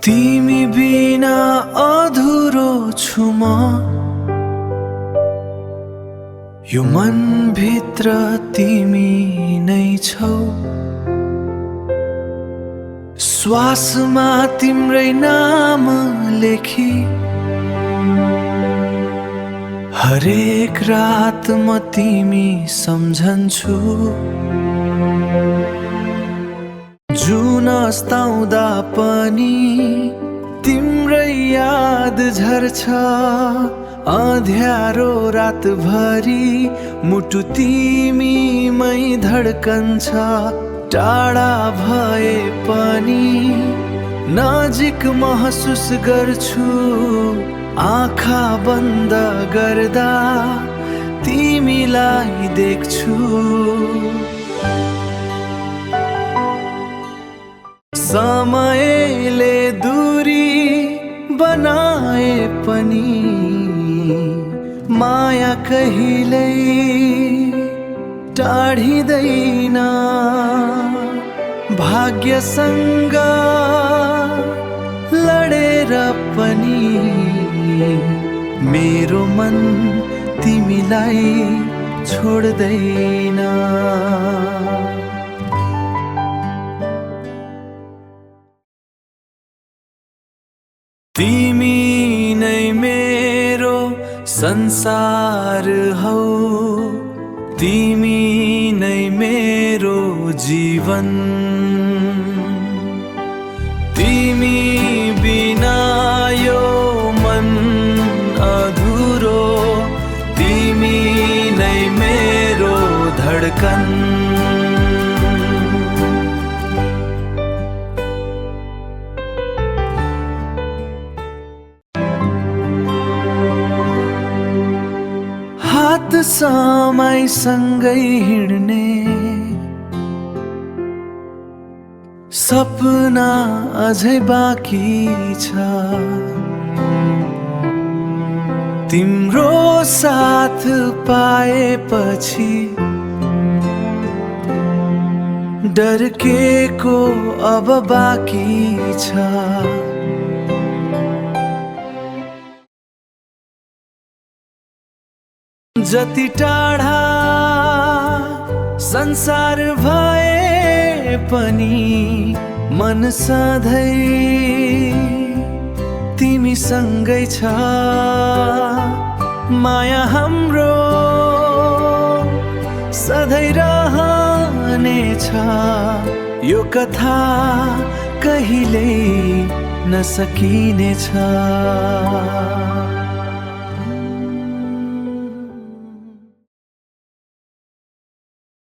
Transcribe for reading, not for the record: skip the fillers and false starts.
तिमी बिना अधुरो छु म, यो मन भित्र तिमी नै छौ। श्वासमा तिम्रै नाम लेखी हरेक रात म तिमी सम्झन्छु। जुन अस्ताउँदा पनि तिम्रै याद झर्छ, अँध्यारो रातभरि मुटु तिमीमै धड्कन्छ। टाढा भए पनि नजिक महसुस गर्छु, आँखा बन्द गर्दा तिमीलाई देख्छु। समयले दूरी बनाए पनि माया कहिल्यै टाढिँदैन। भाग्यसँग लडेर पनि मेरो मन तिमीलाई छोड्दैन। तिमी नै मेरो संसार हौ, तिमी नै मेरो जीवन। तिमी बिना यो मन अधुरो, तिमी नै मेरो धड्कन। हात समयसँगै हिँड्ने सपना अझै बाँकी छ। तिम्रो साथ पाएपछि डरकेको अब बाँकी छ। जति टाढा संसार भए पनि मन सधैँ तिमीसँगै छ। माया हाम्रो सधैँ रहनेछ, यो कथा कहिल्यै नसकिनेछ।